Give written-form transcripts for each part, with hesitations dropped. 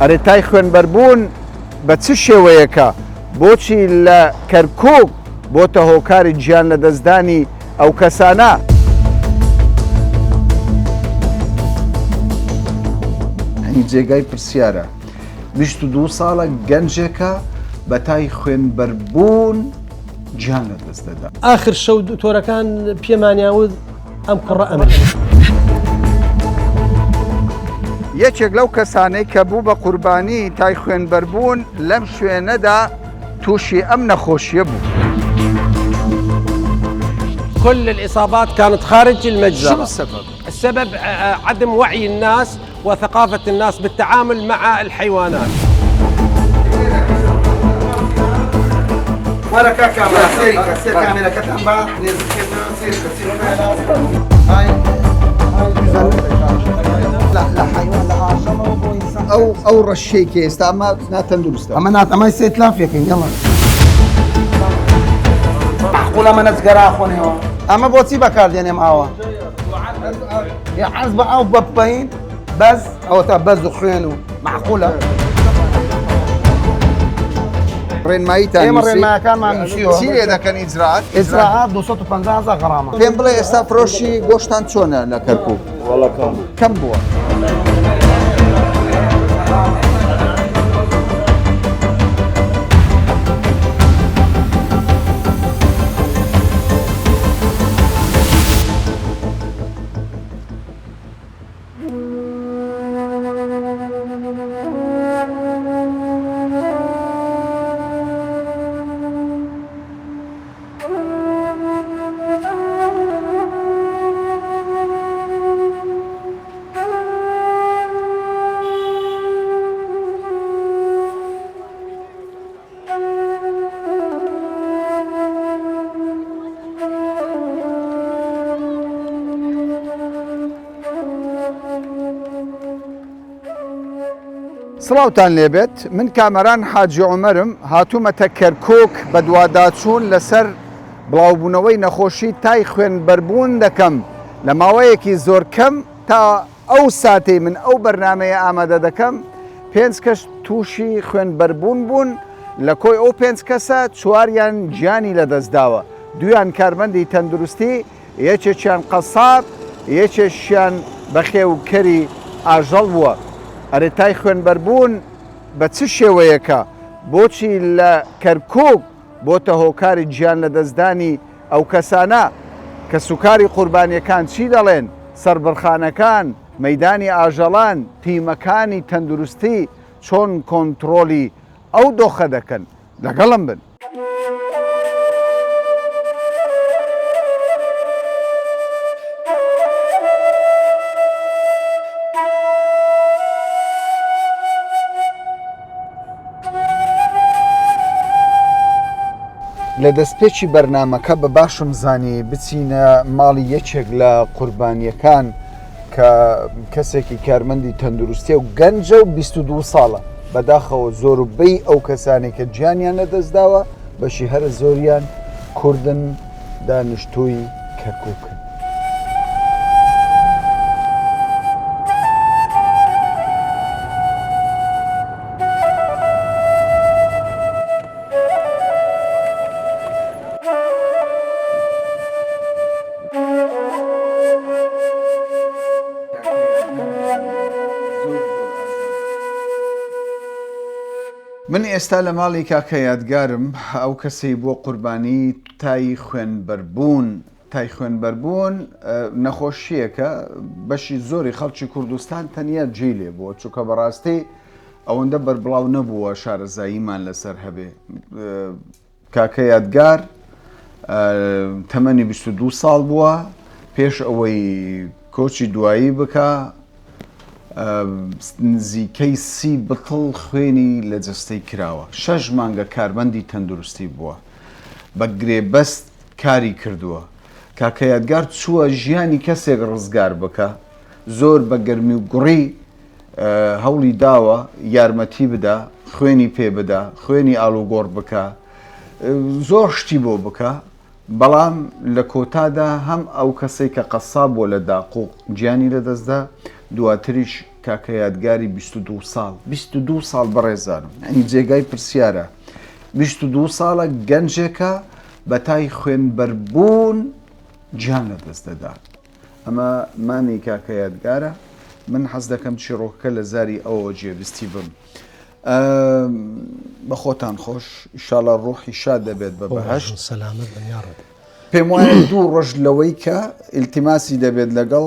ئەرێتای خوێنبەربوون بە چ شێوەیەکە بۆچی لە کەرکووک بۆتە هۆکاری گیان لە دەستدانی ئەو کەسانە؟ هەنی جێگای پرسیارە 22 ساڵە گەنجێکە بە تای خوێنبەربوون گیان لە دەست دەدا. ئاخر شەو دکتۆرەکان پێمانیاوت ئەم کوڕە ئەمە. یەکێک لەو کەسانەی کە بوو بە قوربانی تای خوێنبەربوون لەم شوێنەدا تووشی ئەم نەخۆشیە بوو. كل الإصابات كانت خارج المجزرة. شو السبب؟ السبب عدم وعي الناس وثقافة الناس بالتعامل مع الحيوانات. ئەو ڕەشەیەکی ئێستا ئەمە ناتەندروستە. ئەمە سێتلافێکن یەڵە. معقول ئەمە نەجگەرا خۆنێەوە. ئەمە بۆچی بەکاردێنێم ئاوە؟ حەز بە ئەو بەپەین بەس ئەوە تا بەز و خوێن و معقولە. ڕێنماییتان ئێمە ڕێنمایەکانمان نووسیوە. چی لێ دەکەن ئیجرات؟ ئیجراعات 250,000 غرامە. پێم بڵێ ئێستا فرۆشی گۆشتان چۆنە لە کەرکووک؟ وەڵا کەم بووە. سڵاوتان لێبێت من کامەران حاجی عومەرم هاتوومەتە کەرکووک بە دوواداچوون لەسەر بڵاوبوونەوەی نەخۆشی تای خوێنبەربوون دەکەم لە ماوەیەکی زۆر کەم تا ئەو ساتەی من ئەو بەرنمەیە ئامادە دەکەم 5 کەس تووشی خوێنبەربوون بوون لە کۆی ئەو 5 کەسە 4یان گیانی لەدەستداوە، 2یان کارمەندی تەندروستی، یەکێکیان قەساب، یەکێکیان بەخێوکەری ئاژەڵ بووە. ئەرێتای خوێنبەربوون بە چ شێوەیەکە بۆچی لە کەرکووک بۆتە هۆکاری گیان لە دەستدانی ئەو کەسانە کە سوکاری قوربانیەکان چی دەڵێن؟ سەربڕخانەکان، مەیدانی ئاژەڵان، تیمەکانی تەندروستی چۆن کۆنتڕۆلی ئەو دۆخە دەکەن؟ لەگەڵم بن. لە دەستپێکی بەرنمەکە بە باشم زانی بچینە ماڵی یەکێک لە قوربانیەکان کە کەسێکی کارمەندی تەندروستیە و گەنجە و 22 ساڵە بەداخەوە زۆربەی ئەو کەسانی کە گیانیان لەدەستداوە بەشی هەرە زۆریان کوردن دانیشتووی کەرکووکن. من ئێستا لە ماڵی کاکە یادگارم ئەو کەسەی بۆ قوربانی تای خوێنبەربوون نەخۆشیەکە بەشی زۆری خەڵکی کوردستان تەنیا جێی لێ بووە چونکە بەڕاستی ئەوەندە بەربڵاو نەبووە شارەزاییمان لەسەر هەبێ. کاکە یادگار تەمەنی 22 ساڵ بووە پێش ئەوەی کۆچی دوایی بکە نزیکەی 30 بتڵ خوێنی لە جەستەی کراوە، 6 مانگە کارمەندی تەندروستی بووە، بە گرێبەست کاری کردووە. کاکە یادگار چووە ژیانی کەسێک ڕزگار بکە، زۆر بە گەرمی و گوڕی هەوڵی داوە یارمەتی بدە، خوێنی پێ بدە، خوێنی ئاڵوگۆڕ بکە، زۆر شتی بۆ بکە، بەڵام لە کۆتادا هەم ئەو کەسەی کە قەساب بۆ لە داقوق گیانی لەدەستدا دواتریش کاکە یادگاری 22 ساڵ 22 ساڵ بەڕێزانم ئەنی جێگای پرسیارە 22 ساڵە گەنجێکە بە تای خوێنبەربوون گیان لە دەست دەدا ئەمە مانی کاکە یادگارە من حەز دەکەم چیرۆکەکە لە زاری ئەوە جێبستی بم بە خۆتان خۆش ئیشاڵە ڕوحی شاد دەبێت بە بەهەشت سەلامت بەنیاڕێت پێم وایە 2 ڕۆژ لەوەی کە ئیلتیماسی دەبێت لەگەڵ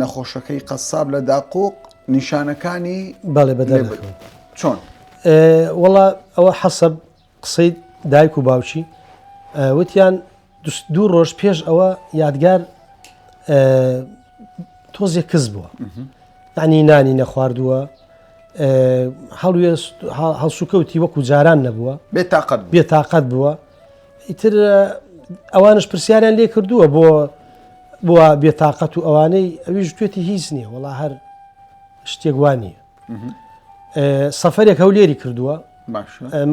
نەخۆشەکەی قەساب لە داقوق نیشانەکانی بەڵێ بەدەرەکەون چۆن وەڵا ئەوە حەسەب قسەی دایک و باوکی وتیان 2 ڕۆژ پێش ئەوە یادگار تۆزێ کەس بووە یعنی نانی نەخواردووە هەڵسوکەوتی وەکو جاران نەبووە بێتاقەت بووە ئیتر ئەوانش پرسیاریان لێ کردووە بۆ بێتاقەت و ئەوانەی ئەویش توێتی هیچ نییە وەڵا هەر شتێک وانە سەفەرێک هەولێری کردووە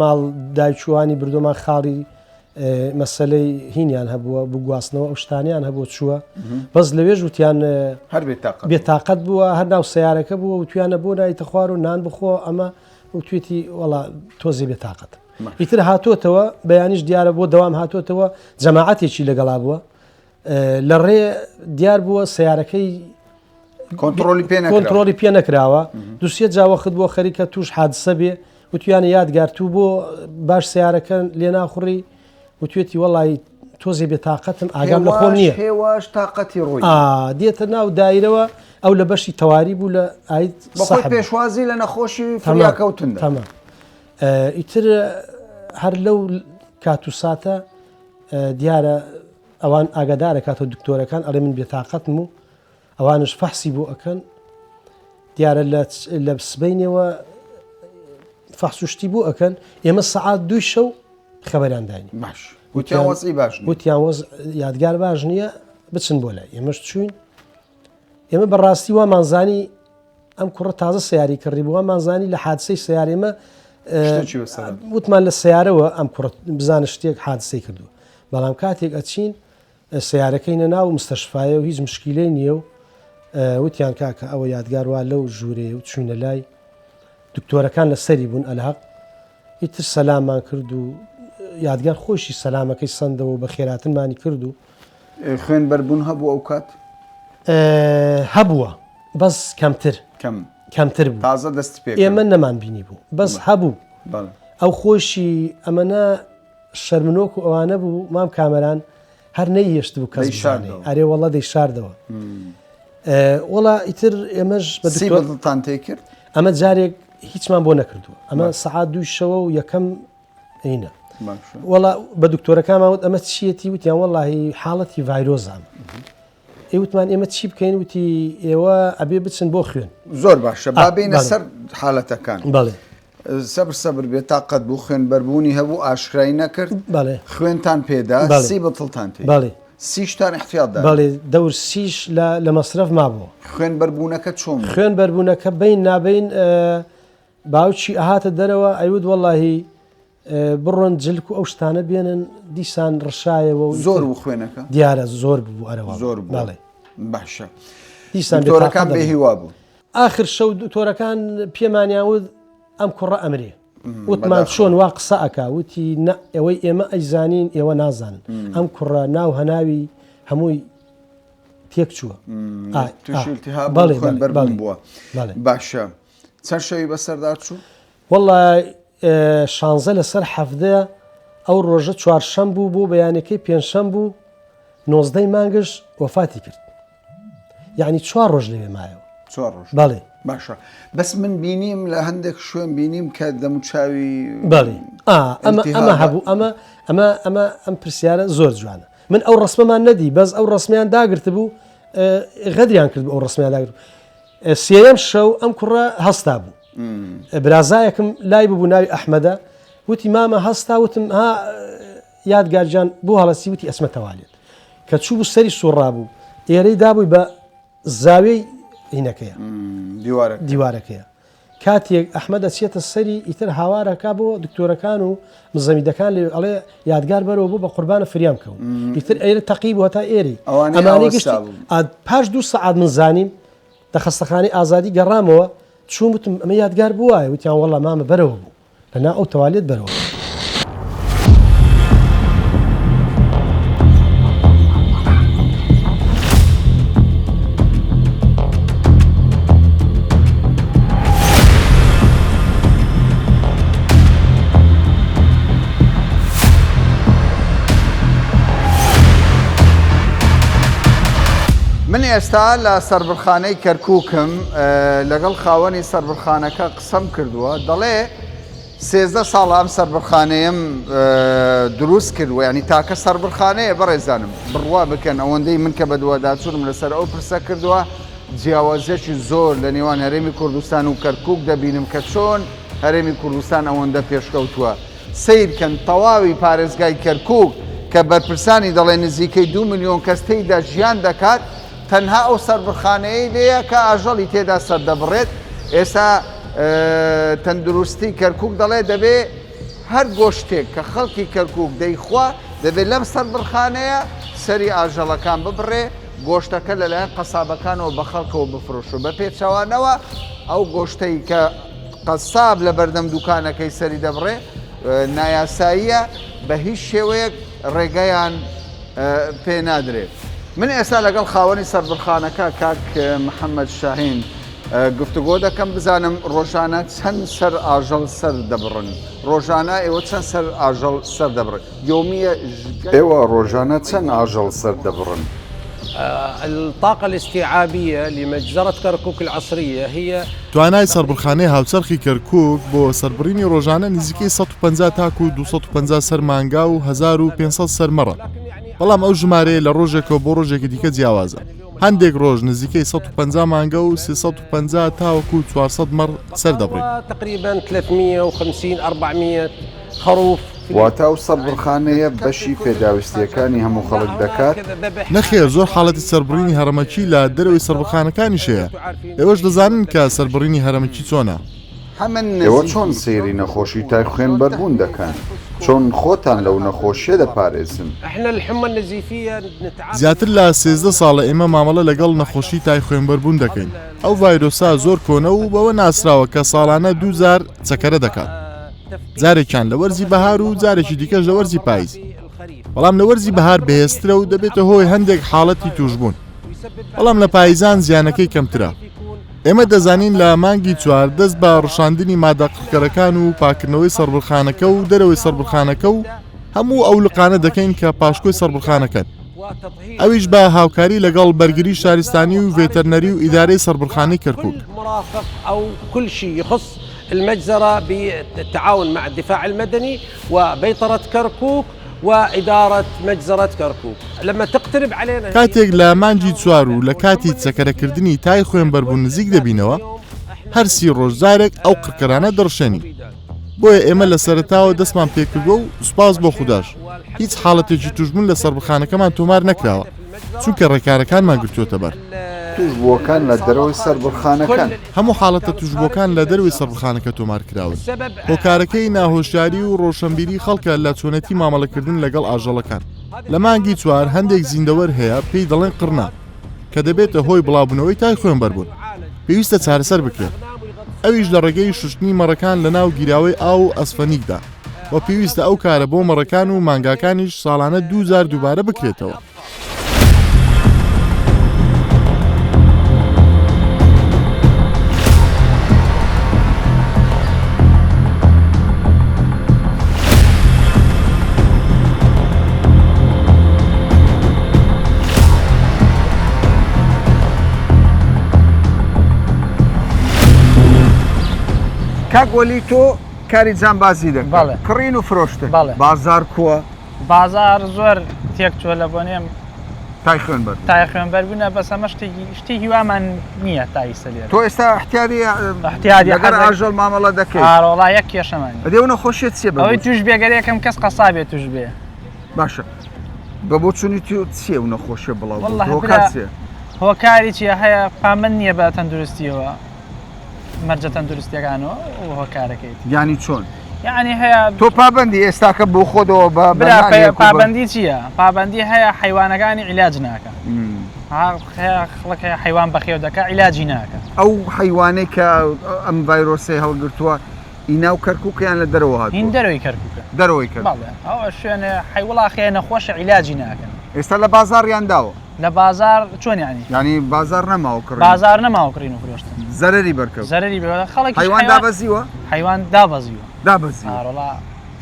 ماڵ دایکوانی بردومان خاڵی مەسلەی هینیان هەبووە بگواستنەوە ئەو شتانیان هەبوو چووە بەس لەوێژ وتیان هەر بێتاقەت بووە هەر ناو سیارەکە بووە وتویانە بۆ نایتە خوار و نان بخۆ ئەمە وتوێتی وەڵا تۆزی بێتاقەت ئیتر هاتۆتەوە بەیانیش دیارە بۆ دەوام هاتۆتەوە جەماعەتێکی لەگەڵا بووە لە ڕێ دیار بووە سیارەکەی کۆنتڕۆلی پێ نەکراوە دووسێت جاوەخت بۆ خەریکە توش حادسە بێ وتویانە یادگارتوو بۆ باش سیارەکە لێ ناخوڕی وتوێتی وەڵی تۆزێ بێتاقەتم ئاگام لە خۆم نییە هێواش تااقەتی ڕۆی دێتە ناو دایرەوە ئەو لە بەشی تەواری بوو لە ئایت پێشوازی لە نەخۆشی فریاکەوتن تەمام ئیتر هەر لەو کات و ساتە دیارە ئەوان ئاگادارە کاتە دکتۆرەکان ئەڵێ من بێتاقەتم و ئەوانش فەحسی بۆ ئەەکەن دیارە لە سبەینەوە فەحسوشتی بۆ ئەەکەن ئێمە سەعات 2 شەو خەبەریان داینی باش وتیان وەز یادگار باش نییە بچن بۆ لای ئێمەش چوین ئێمە بەڕاستی وامانزانی ئەم کوڕە تازە سیاری کردی بووە مانزانی لە حادسەی سیارێمە وتمان لە سیارەوە ئەم کوڕ بزانە شتێک حادسەی کردو بەڵام کاتێک ئەچین سیارەکەی نەناو مستەشفایە و هیچ مشکیلەی نییە و وتیان کاکە ئەوە یادگاروا لەو ژوورێ و چوینە لای دکتۆرەکان لە سەری بوون ئەلحەق ئیتر سەلامان کرد و یادگار خۆشی سەلامەکەی سندەوە بە خێراتنمانی کرد و خوێن بەربوون هەبوو ئەو کات هەبووە بەس کەمتر بوو تازە دەست پێ ئێمە نەمان بینی بوو بەس هەبوو ئەو خۆشی ئەمەە شەرمنۆک و ئەوانە بوو مام کامەران هەر نەیهێشت بوو کەس ئەرێ وەڵە دەی شاردەوە وەڵا ئیتر ئێمەش بەدڵتان تێ کرد ئەمە جارێک هیچمان بۆ نەکردووە ئەمە سەعات 2 شەوە و یەکەم هینە وەڵا بە دکتۆرەکانماوت ئەمە چیەتی وتیان وەڵاهی حاڵەتی ڤایرۆزام ئێوتمان ئێمە چی بکەین وتی ئێوە ئەبێ بچن بۆ خوێن زۆر باشە بابینە سەر حاڵەتەکان بەڵێ سەبر بێتاقەت بوو خوێن بەربوونی هەبوو ئاشکرایی نەکرد بەڵێ خوێنتان پێدا سی بەتڵتان تێ بەڵێ سیشتان احتیاطدا بەڵێ دەور سیش لە مەسرف مابووە خوێن بەربوونەکە چۆن خوێن بەربوونەکە بین نابین باوچی ئاهاتە دەرەوە ئەیود وەڵاهی بڕۆن جلک و ئەو شتانە بێنن دیسان ڕشایەوە و زۆر و خوێنەکە دیارە زۆر بوو ئەرەوە زۆر بەڵێ باشە دیسان دکتۆرەکان بێهیوا بوو آخر شەو دکتۆرەکان پێمانیاود ئەم کوڕە ئەمرێ وتمان چۆن وا قسە ئەکا وتی ئەوەی ئێمە ئەیزانین ئێوە نازانن ئەم کوڕە ناو هەناوی هەمووی تێک چووە بووە باشە چەند شەوی بەسەردار چوو وەڵای 16 لەسەر حەفدە ئەو ڕۆژە چوارشەم بوو بۆ بەیانەکەی پێنجشەم بوو 19 مانگش وەفاتی کرد یعنی 4 ڕۆژ لەوێ مایەوە 4 ڕۆژ بەڵێ باشە بەس من بینیم لە هەندێک شوێن بینیم کە دەموچاوی بەڵێ ئەمە هەبوو ئەمە ئەم پرسیارە زۆر جوانە من ئەو ڕسمەمان نەدی بەس ئەو ڕسمیان داگرت بوو غەدریان کرد ئەو ڕسمیان داگرت سێەم شەو ئەم کوڕە هەستا بوو برازایەکم لای بوو ناوی ئەحمەدە وتی مامە هەستا وتم ها یادگارجان بۆ هەڵەسی وتی ئەسمە تەوالێت کە چوو بوو سەری سوڕا بوو ئێرەی دابووی بە زاوێی هینەکەیە دیوارەکەیە کاتێک ئەحمەدە چێتە سەری ئیتر هاوارەکە بۆ دکتۆرەکان و مزەمیدەکان لێ ئەڵێ یادگار بەرەوە بوو بە قوربانە فریام کەون ئیتر ئێرە تەقی بوو هەتا ئێری ئەمانەی پاش 2 سەعات من زانیم دەخەستەخانی ئازادی گەڕامەوە چوومتم ئەمە یادگار بووایە وتیان وەڵا مامە بەرەوە بوو لەنا ئەو تەوالیت بەرەوە. من ئێستا لە سەربڕخانەی کەرکووکم لەگەڵ خاوەنی سەربڕخانەکە قسەم کردووە دەڵێ 13 ساڵ ئەم سەربڕخانەیەم دروست کردووە ینی تاکە سەربڕخانەیە بەڕێزانم بڕوا بکەن ئەوەندەی من کە بە دوواداچوونم لەسەر ئەو پرسە کردووە جیاوازیەکی زۆر لە نێوان هەرێمی کوردستان و کەرکووک دەبینم کە چۆن هەرێمی کوردستان ئەوەندە پێشکەوتووە سیرکەن تەواوی پارێزگای کەرکووک کە بەرپرسانی دەڵێ نزیکەی 2 ملیۆن کەس تێیدا ژیان دەکات تەنها ئەو سەربڕخانەیە لێیە کە ئاژەڵی تێدا سەردەبڕێت. ئێستا تەندروستی کەرکووک دەڵێ دەبێ هەر گۆشتێک کە خەڵکی کەرکووک دەیخوا دەبێت لەم سەربڕخانەیە سەری ئاژەڵەکان ببڕێ گۆشتەکە لەلایەن قەسابەکانەوە بە خەڵکەوە بفرۆشو بە پێچەوانەوە ئەو گۆشتەی کە قەساب لە بەردەم دوکانەکەی سەری دەبڕێ نایاساییە بە هیچ شێوەیەک ڕێگەیان پێ نادرێت. من ئێستا لەگەڵ خاوەنی سەربڕخانەکە کاک محەممەد شاهین گفتوگۆ دەکەم بزانم ڕۆژانە چەند سەر ئاژەڵ سەر دەبڕن ڕۆژانە ئێوە چەند سەر ئاژەڵ سەر دەبڕن یۆمیە ئێوە ڕۆژانە چەند ئاژەڵ سەر دەبڕن. الطاقة الاستيعابية لمجزرة كركوك العصرية هي توانای سەربڕخانەی هاوچەرخی کەرکووک بۆ سەربڕینی ڕۆژانە نزیکەی 150 تاکو و 250 سەر مانگا و 1500 سەرمەڕە. بەڵام ئەو ژمارەیە لە ڕۆژێکەوە بۆ ڕۆژێکی دیکە جیاوازە. هەندێک ڕۆژ نزیکەی 150 مانگە و 350 تاوەکو 400 مەڕ سەر دەبڕێت. تقریبا 350 400 خروف. واتە ئەو سەربڕخانەیە بەشی پێداویستیەکانی هەموو خەڵک دەکات. نەخێر زۆر حاڵەتی سەربڕینی هەرەمەکی لە دەرەوەی سەربڕخانەکانیش هەیە. ئێوەش دەزانن کە سەربڕینی هەرەمەکی چۆنە. ئێوە چۆن سەیری نەخۆشی تای خوێن بەربوون دەکەن چۆن خۆتان لەو نەخۆشیە دەپارێزن. زیاتر لە 13 ساڵە ئێمە مامەڵە لەگەڵ نەخۆشی تای خوێنبەربوون دەکەین. ئەو ڤایرۆسا زۆر کۆنە و بەوە ناسراوە کە ساڵانە 2000 چەکەرە دەکات. جارێکیان لە وەرزی بەهار و جارێکی دیکەش لە وەرزی پاییز. بەڵام لە وەرزی بەهار بەهێزترە و دەبێتە هۆی هەندێک حاڵەتی توشبوون. بەڵام لە پاییزان زیانەکەی کەمترە. ئێمە دەزانین لە مانگی 4 دەست بە ڕشاندنی مادەقەکەرەکان و پاکردنەوەی سەربڕخانەکە و دەرەوەی سەربڕخانەکە و هەموو ئەو لقانە دەکەین کە پاشکۆی سەربڕخانەکەن. ئەویش بە هاوکاری لەگەڵ بەرگری شارستانی و ڤێتەرنەری و ئیدارەی سەربڕخانەی کەرکووک. المجزرة بالتعاون مع الدفاع المدني وبيطرة كركوك وإدارة مجزرة كركوك لما تقترب علينا كاتێک لە مانجی 4 و لە کاتی چەکەرەکردنی تای خوێنبەربوون نزیک دەبینەوە هەر 30 ڕۆژجارێک ئەو قڕکەرانە دەڕشێنی. بۆیە ئێمە لە سەرەتاوە دەستمان پێکردووە و سوپاس بۆ خودداش هیچ حاڵەتێکی توشبوون لە سەربڕخانەکەمان تۆمار نەکراوە چونکە ڕێکارەکانمان گرتووەتە بەر. توشبووەکان لە دەرەوەی سەربڕخانەکان هەموو حاڵەتە توشبووەکان لە دەروی سەربڕخانەکە تۆمار کراون. هۆکارەکەی ناهۆشیاری و ڕۆشنبیری خەڵکە لە چۆنەتی مامەڵەکردن لەگەڵ ئاژەڵەکان. لە مانگی 4 هەندێک زیندەوەر هەیە پێی دەڵێن قڕنا کە دەبێتە هۆی بڵاوبوونەوەی تای خوێنبەربوون. پێویستە چارەسەر بکرێت. ئەویش لە ڕێگەی شوشتنی مەڕەکان لە ناو گیراوەی ئاو و ئەسفەنیکدا و پێویستە ئەو کارە بۆ مەڕەکان و مانگاکانیش ساڵانە 2000 دووبارە بکرێتەوە. کاگۆلی تۆ کاری جانبازی دەکەیت کڕین و فرۆشتن بازار کووە بازار زۆر تێکچووە لە بۆنێم تای خوێنبەر تای خوێنبەربوونە بەس ئەمە شتی هیوامان نییە تای سەلێر. تۆ ئێستا احتیاری لەگەر ئاژەڵ مامەڵە دەکەیت ئاڕۆڵا یەک کێشەمانی ئەدێ نەخۆشیێت چێ ئەوەی توش بێگەرێکم کەس قەسابێت توش بێ باشە بە بۆ چوونی چیە و نەخۆشیە بڵاو هۆکاری چیە هەیە پامن نییە بە تەندروستیەوە مەرجە تەندروستیەکانەوە و هۆکارەکەیت یانی چۆن یعنی هەیە تۆ پابندی ئێستاکە بۆ خۆدەوە بە پابندی چییە؟ پابندی هەیە حیوانەکانی عیلاج ناکە خڵک حیوان بەخێو دەکە عیلاجی ناکە ئەو حیوانەی کە ئەم ڤایرۆسی هەڵگرتووە ئیناو کەرکووکیان لە دەرەوە هاتووە هین دەرەوەی کەرکووکە دەرەوەی کرد ئەوە شوێنە حیوڵاخەیە نەخۆشە عیلاجی ناکەن ئێستا لە بازاڕیان داوە لە بازار چۆن ینی ینی بازار نەماوە کڕ بازار نەماوەکڕین و فرۆشتن زەرری بەرکەوت زەرری بێ خەڵک حیوان دابەزیوە حیوان دابەزیوە دابەزی ئاڕۆڵا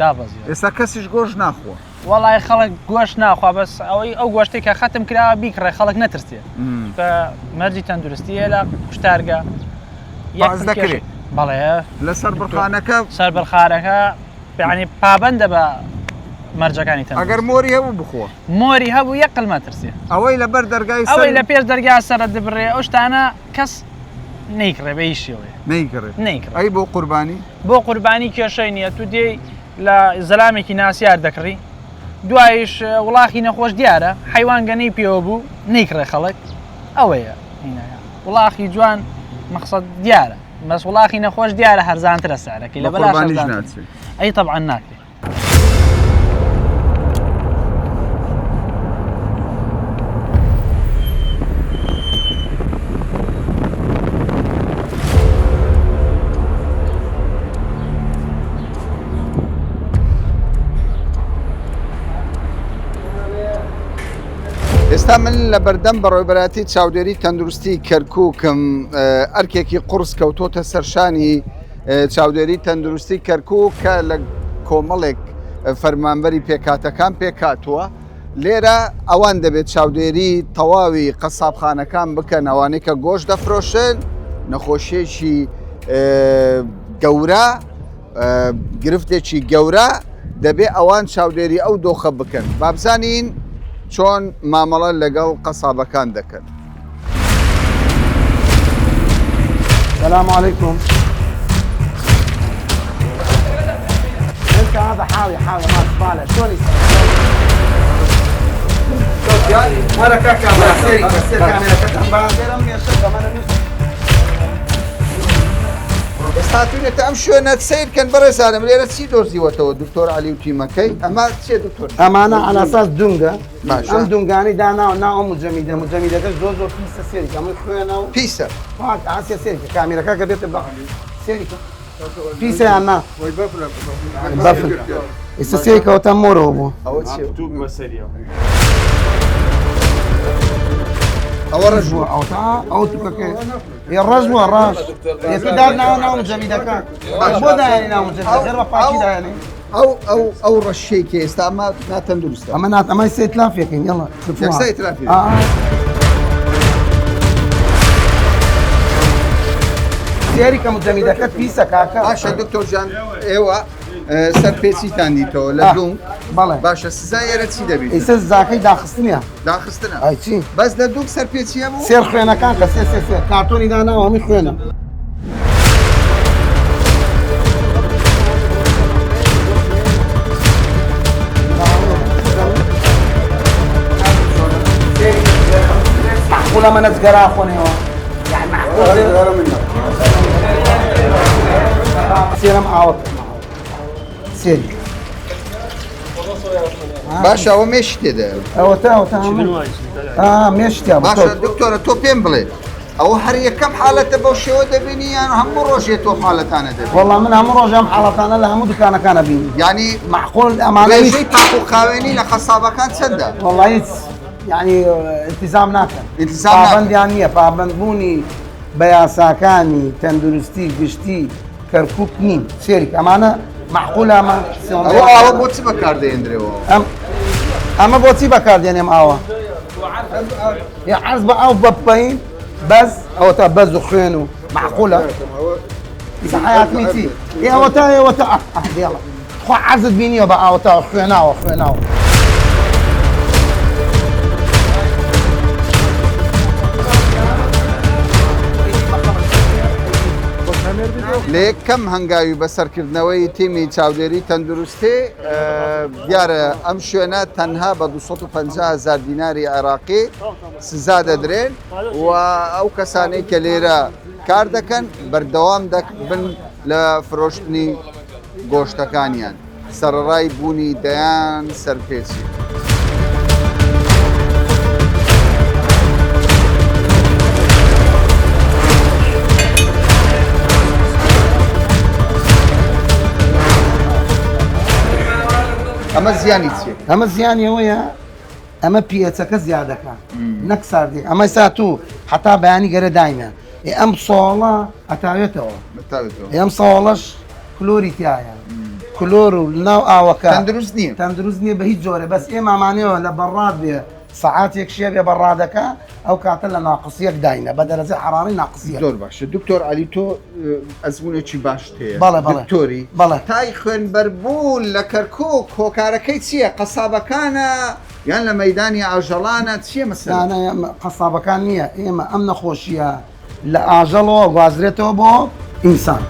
دابەزیوە ئێستا کەسیش گۆژ ناخوە وڵای خەڵک گۆشت ناخوا بەس ئەوەی ئەو گۆشتێک کە خەتم کراوە بیکڕێ خەڵک نەترسێ کە مەرجی تەندروستیە لە کوشتارگە باز دەکرێت بەڵێ لەسەر بڕخانەکە سەر بەرخارەکە یعنی پابندە بە مەرجەکانی تەندروست ئەگەر مۆری هەبوو بخۆ مۆری هەبوو یەک قڵ مەترسێ ئەوەی لەبەر دەرگای ئەوەی لە پێش دەرگا سەرە دەبڕێ ئەو شتانە کەس نەیکڕێ بە هیچ شێوەیە نەیکڕێت نەیکڕێ ئەی بۆ قوربانی بۆ قوربانی کێشەی نییە تو دێی لە زەلامێکی ناسیار دەکڕی دوایش وڵاخی نەخۆش دیارە حیوانگەنەی پێوە بوو نەیکڕێ خەڵک ئەوەیە وڵاخی جوان مەقسەد دیارە بەس وڵاخی نەخۆش دیارە هەرزانترە سعرەکەی لە بەلاش ئەی تەبعەن ناکرێت ئێستا من لە بەردەم بەڕێوەبەراتی چاودێری تەندروستی کەرکووکم ئەرکێکی قورس کەوتۆتە سەرشانی چاودێری تەندروستی کەرکووک کە لە کۆمەڵێک فەرمانبەری پێکاتەکان پێکاتووە لێرە ئەوان دەبێت چاودێری تەواوی قەسابخانەکان بکەن ئەوانەی کە گۆشت دەفرۆشن نەخۆشیێکی گەورە گرفتێکی گەورە دەبێ ئەوان چاودێری ئەو دۆخە بکەن بابزانین چۆن مامەڵە لەگەڵ قەسابەکان دەکەن. السلام عليكم. انت هذا حاوي ما تباله شلون هذا كاكا بس كاميرا كاكا ئێستاتونێتە ئەم شوێنە سیرکەن بەڕێزانم لێرە چی دۆزیوەتەوە دکتۆر علی و تیمەکەی ئەمە چێ دکتۆر ئەمانە على اساس دونگە ئەم دونگانی داناوە ناو مجەمیدەکە زۆر پیسە سێریکە ئەمە خوێنە و پیسە ئاسیە سێریکە کامێرەکە کە بێتە بە سێریکە پیسە یان نا بەفر ئێستا سێریکەوەتە مۆرەوە بوو ئەوە ڕژوە ئەو توکەکە ڕژوە ڕاش ێستا ناو مجەمیدەکە بۆ دایانی ناو مجەمیدەکە غێر بە پاکی دایانی ئەو ڕەشەیەکی ئێستا ئەمە ناتەندروستە ئەمە ئەمەی سێ تلافێکین یەڵە یەکسەی تلافێک سێریکە مجەمیدەکە پیسە کاکە باشە دکتۆر جان ئێوە سەرپێچیتان دیتەوە لە دوو بەڵێ باشە سزای ئێرە چی دەبێت ئێستا زاکەی داخستنیە داخستنە ئای چی بەس لە دوو سەرپێچیە بوو سێر خوێنەکان کە سێ کارتۆنی داناوە هەمی خوێنە معقولە منە جگەرا خۆنەوە سێرم ئاوە سێری باشە ئەوە مێشی تێدا ئەوەتە مێشتیا باشە دکتۆرە تۆ پێم بڵێ ئەو هەر یەکەم حالەتە بەو شێوە دەبینی یان هەموو ڕۆژێت تۆ حالەتانە دەبێت وەڵام من هەموو ڕۆژەم حاڵەتانە لە هەموو دوکانەکانە بینی ینی معقول ئەمانە وێژەی تاق و خاوێنی لە قەسابەکان چەندە وەڵا هیچ یعنی التزام ناکەن التزام ناکەن. پابەندیان نییە پابەندبوونی بە یاساکانی تەندروستی گشتی کەرکووک نین سێریک ئەمانە معقول ئەمە ئەوە بۆچی بەکاردەهێنرێەوە ئەمە بۆچی بەکاردێنێم ئاوە یا عەرز بە ئاو بەپەین بەز ئەوەتە بەز و خوێن و معقولە حیاتمی چی ئێوەتە دێڵە خوا عەرزت بینیوە بە ئاوەتە خوێناوە لە یەکەم هەنگاوی بەسەرکردنەوەی تیمی چاودێری تەندروستی دیارە ئەم شوێنە تەنها بە 250,000 دیناری عێراقی سزا دەدرێن و ئەو کەسانەی کە لێرە کار دەکەن بەردەوام دەبن لە فرۆشتنی گۆشتەکانیان سەرڕای بوونی دەیان سەرپێچی. ئەمە زیانی چیە؟ ئەمە زیانیەوەیە ئەمە پێچەکە زیادەکە نەک ساردێک ئەمە ساتوو حتا بەیانی گەرە داینە ئەم ساڵە ئەتاوێتەوە ئەم ساڵەش کلۆری تایە کلۆر و ناو ئاوەکە تەندروست نییە تەندروست نییە بە هیچ جۆرە بەس ئێمامانەوە لە بەڕاد بێ سعاتێک شێ بێ بەڕادەکە ئەو کاتە لە ناقسیەک داینە بە دەرەجە حراری ناقسیە زۆر باشە دکتۆر علی تۆ ئەزمونێکی باش هەیە بەڵێ دکتۆری بەڵێ تای خوێنبەربوون لە کەرکک هۆکارەکەی چییە؟ قەسابەکانە یان لە مەدانی ئاژەڵانە چییە مەسەلە؟ قەسابەکان نییە ئێمە ئەم نەخۆشیە لە ئاژەڵەوە گوازرێتەوە بۆ ئینسان.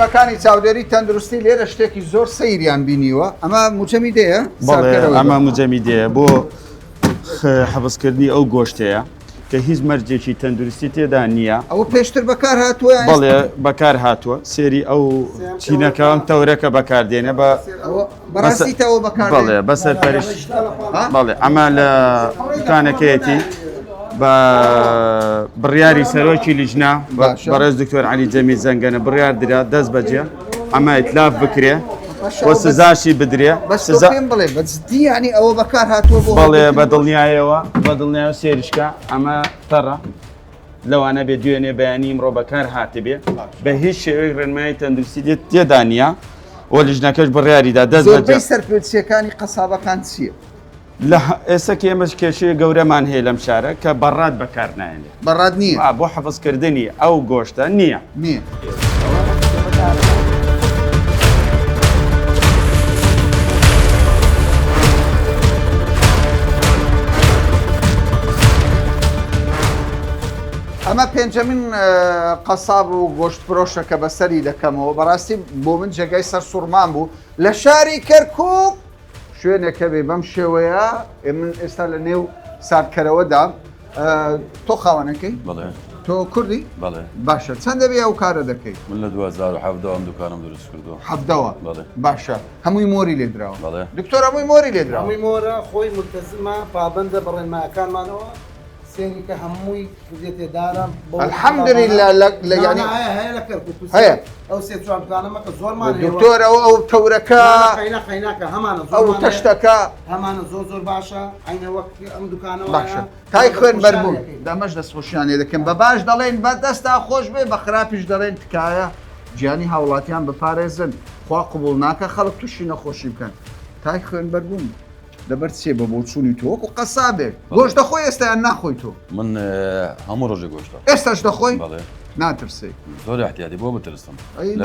تیمەکانی چاودێری تەندروستی لێرە شتێکی زۆر سەیریان بینیوە ئەمە موچەمی دەیە؟ بەڵێ ئەمە مجەمی دەیە بۆ حەبسکردنی ئەو گۆشتەیە کە هیچ مەرجێکی تەندروستی تێدا نییە ئەوە پێشتر بەکار هاتووە؟ بەڵێ بەکار هاتووە سێری ئەو چینەکەم تەورەکە بەکاردێنە بە بەڕاستیتەوە بەکار بەڵێ بەسەر پەرش بەڵێ ئەمە لە دوکانەکەیەتی بە بڕیاری سەرۆکی لیژنا بەڕێز دکتۆر علی جەمی زەنگەنە بڕیار درا دەست بەجێ ئەمە ئیتلاف بکرێ وە سزاشی بدرێ پێم بڵێ بەجددی ینی ئەوە بەکار هاتووە بۆ بەڵێ بە دڵنیایەوە بە دڵنیایە سێریشکە ئەمە تەڕە لەوانە بێ دوێنێ بەیانی ئمڕۆ بەکار هاتبێ بە هیچ شێوەی ڕێنمایی تەندروستی دێت تێدا نییە وە لیژنەکەش بڕیاریدا دەست بەجێ سەرپێچیەکانی قەسابەکان چییە؟ لە ئێستا ئێمەش کێشەیە گەورەمان هەیە لەم شارە کە بەڕاد بەکار نایێنێت بەڕاد نییە بۆ حەفزکردنی ئەو گۆشتە نییە نییە. ئەمە پێنجەمین قەساب و گۆشت فرۆشەکە بەسەری دەکەمەوە بەڕاستی بۆ من جێگای سەر سوورمان بوو لە شاری کەرکووک شوێنێکە بێ بەم شێوەیە من ئێستا لە نێو ساردکەرەوەدا تۆ خاوەنەکەی؟ بەڵێ تۆ کوردی؟ بەڵێ باشە چەندە بێ ئەو کارە دەکەیت؟ من لە 2017 ئەم دوکانم دروست کردووە حەفدەوە بەڵێ باشە هەمووی مۆری لێدراوە بەڵێ دکتۆر هەمووی مۆری لێدراوە هەمووی مۆرە خۆی ملتەزمە پابەندە بەڕێنمایەکانمانەوە سێری کە هەمووی دێتێدارە الحەمدلله ینی هەیە لە کەرکووک هەیە ئەو سێ چوار دوکانەمە کە زۆرمان دکتۆر ئەو تەورەکە قەیناکە هەمانە ئەو تەشتەکە هەمانە زۆر باشە عینە وەک ئەم دوکانەوە باشە تای خوێنبەربوون دەمەش دەستخۆشیانێ دەکەم بە باش دەڵێن بە دەستا خۆش بێ بە خراپیش دەڵێن تکایە گیانی هاوڵاتیان بپارێزن خوا قبول ناکە خەڵک تووشی نەخۆشی بکەن تای خوێنبەربوون لەبەر چێ بە بۆچوونی تۆ وەکو قەسابێک گۆشت دەخۆی ئێستایان ناخۆی تۆ من هەموو ڕۆژێ گۆشتە ئێستاش دەخۆی بەڵێ ناترسی زۆر احتیاتی بۆ بترسم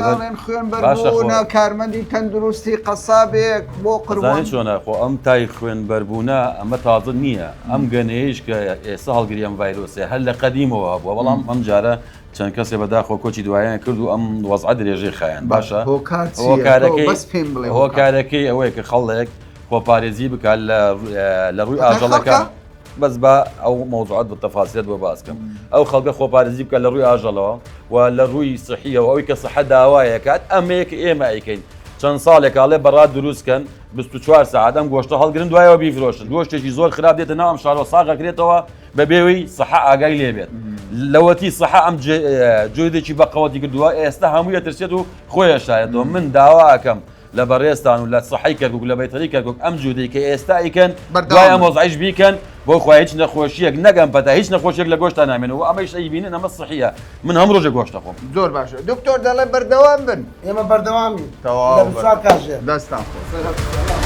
داڵێن خوێنبەربوونە کارمەندی تەندروستی قەسابێک بۆ قڕوان چۆنە خۆ ئەم تای خوێنبەربوونە ئەمە تازە نییە ئەم گەنەیەش کە ئێستا هەڵگیری ئەم ڤایرۆسێ هەر لە قەدیمەوە بووە بەڵام ئەم جارە چەند کەسێ بەداخۆ کۆچی دواییان کرد و ئەم وەزعە درێژەی خایەن باشە هۆکارەکەی ئەوەیە کە خەڵێک خۆپارێزی بکات لە ڕووی ئاژەڵەکە بەس بە ئەو مۆزوعات بە تەفاسیلێت بۆ باسکەم ئەو خەڵکە خۆپارێزی بکە لە ڕووی ئاژەڵەوە و لە ڕووی سحیەوە ئەوەی کە سەحە داوایەکات ئەمەیەک ئێمە ئەیکەین چەند ساڵێکاڵێ بەڕاد دروستکەن 24 ساعت ئەم گۆشتە هەڵگرن دوایەوە بیفرۆشن گۆشتێکی زۆر خراپ دێتە ناو ئەم شارەوە ساغەکرێتەوە بەبێوەی سەحە ئاگای لێبێت لەوەتی سەحە ئەم جۆیدێکی بەقەوەتی کردووە ئێستا هەمووی دەترسێت و خۆی شایەتەوە من داوا ئەکەم لە بەڕێستان و لە سەحەی کەرکووک لە بەیتەری کەرکووک ئەم جودەی کە ئێستا ئیکەن دوای ئەم مۆزعیش بیکەن بۆ خۆی هیچ نەخۆشیەک نەگەم پەتا هیچ نەخۆشیێک لە گۆشتان نامێنەوە ئەمەش ئەیبینن ئەمە سەحیە من هەم ڕۆژێ گۆشتە خۆم زۆر باشە دکتۆر دەڵێ بەردەوام بن ئێمە بەردەوامی تەواو کارژێ دەستان خۆ